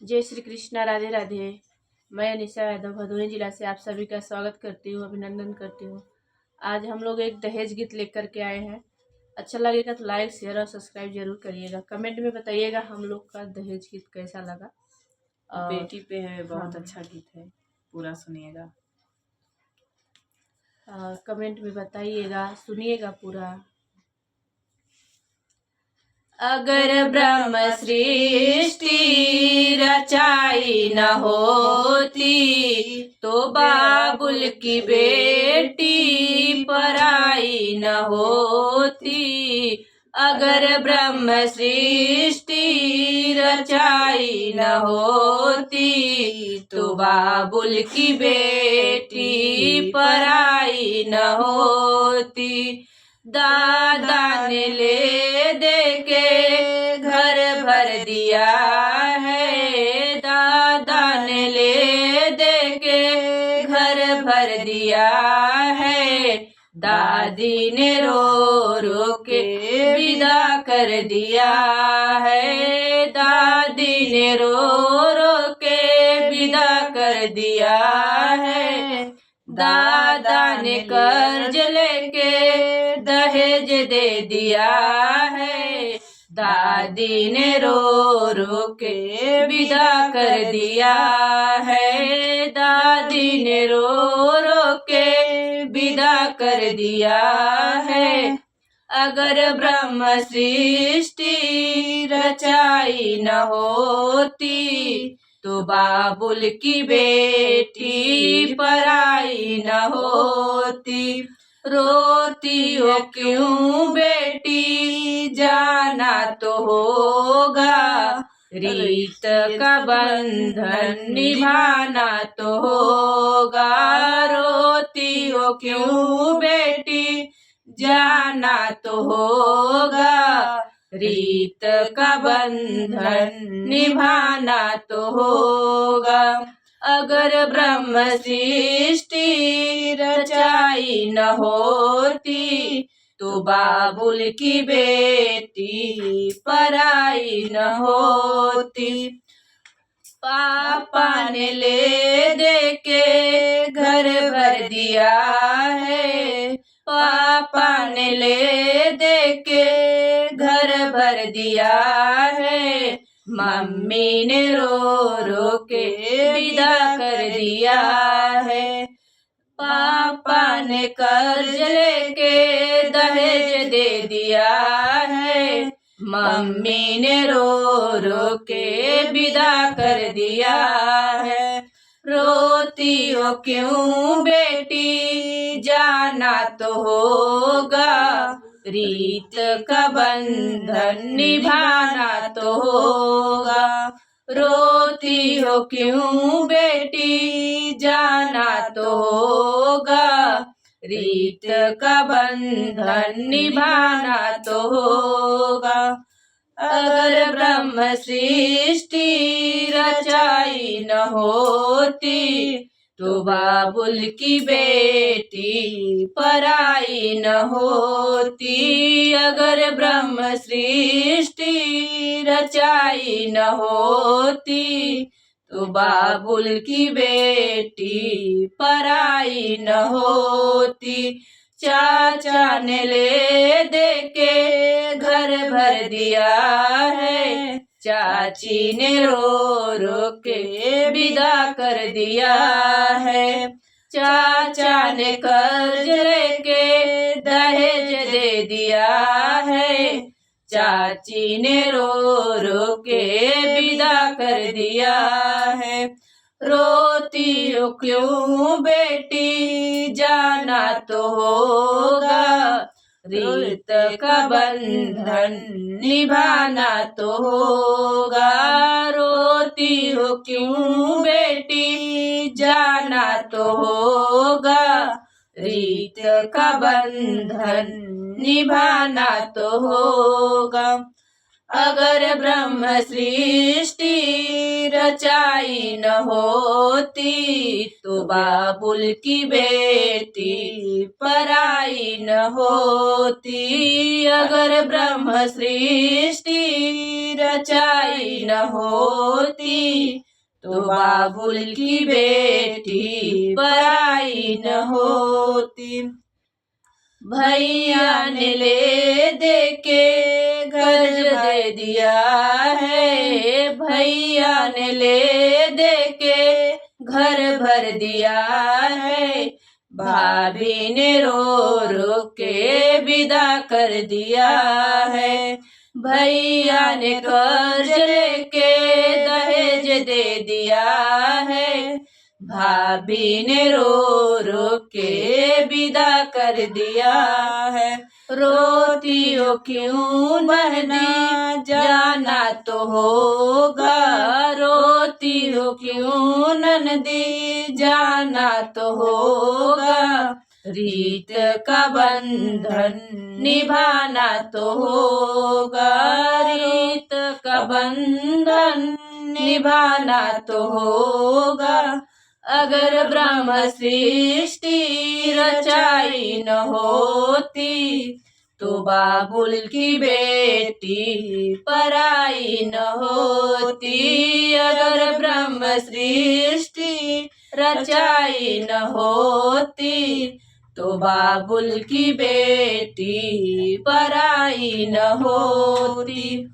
जय श्री कृष्णा, राधे राधे। मैं निशा यादव भदोही जिला से आप सभी का स्वागत करती हूँ, अभिनंदन करती हूँ। आज हम लोग एक दहेज गीत लेकर के आए हैं। अच्छा लगेगा तो लाइक शेयर और सब्सक्राइब जरूर करिएगा। कमेंट में बताइएगा हम लोग का दहेज गीत कैसा लगा। और बेटी पे है, बहुत हाँ, अच्छा गीत है, पूरा सुनिएगा। कमेंट में बताइएगा, सुनिएगा पूरा। अगर ब्रह्म सृष्टि रचाई न होती तो बाबुल की बेटी पराई न होती। अगर ब्रह्म सृष्टि रचाई न होती तो बाबुल की बेटी पराई न होती। दादा ने ले दे के घर भर दिया है, दादा ने ले दे के घर भर दिया है। दादी ने रो रो के विदा कर दिया है, दादी ने रो रो के विदा कर दिया है। दादा ने कर्ज लेके दहेज दे दिया है, दादी ने रो रो के विदा कर दिया है, दादी ने रो रो के विदा कर दिया है। अगर ब्रह्म सृष्टि रचाई न होती तो बाबुल की बेटी पराई न होती। रोती हो क्यों बेटी, जाना तो होगा, रीत का बंधन निभाना तो होगा। रोती हो क्यों बेटी, जाना तो होगा, रीत का बंधन निभाना तो होगा। अगर ब्रह्म सृष्टि रचाई न होती तो बाबुल की बेटी पराई न होती। पापा ने ले दे के घर भर दिया है, पापा ने ले दे के घर भर दिया है। मम्मी ने रो रो के विदा कर दिया है। पापा ने कर्ज लेके दहेज दे दिया है, मम्मी ने रो रो के विदा कर दिया है। रोती हो क्यों बेटी, जाना तो होगा, रीत का बंधन निभाना तो होगा। रोती हो क्यों बेटी, जाना तो होगा, रीत का बंधन निभाना तो होगा। अगर ब्रह्म सृष्टि रचाई न होती तो बाबुल की बेटी पराई न होती। अगर ब्रह्म सृष्टि रचाई न होती तो बाबुल की बेटी पराई न होती। चाचा ने ले दे के घर भर दिया है, चाची ने रो रो के विदा कर दिया है। चाचा ने कर्ज लेके दहेज दे दिया है, चाची ने रो रो के विदा कर दिया है। रोती हो क्यों बेटी, जाना तो होगा, रीत का बंधन निभाना तो होगा। रोती हो क्यों बेटी, जाना तो होगा, रीत का बंधन निभाना तो होगा। अगर ब्रह्म सृष्टि रचाई न होती तो बाबुल की बेटी पराई न होती। अगर ब्रह्म सृष्टि रचाई न होती तो बाबुल की बेटी पराई न होती। भैया ने ले दे के घर दे दिया है, भैया ने ले दे के घर भर दिया है। भाभी ने रो रो के विदा कर दिया है। भैया ने कर्ज लेके दहेज दे दिया है। भाभी ने रो रो के विदा कर दिया है। रोती हो क्यों बहना जाना तो होगा, रोती हो क्यों ननदी जाना तो होगा। रीत का बंधन निभाना तो होगा, रीत का बंधन निभाना तो होगा। अगर ब्रह्म सृष्टि रचाई न होती तो बाबुल की बेटी पराई न होती। अगर ब्रह्म सृष्टि रचाई न होती तो बाबुल की बेटी पराई न होती।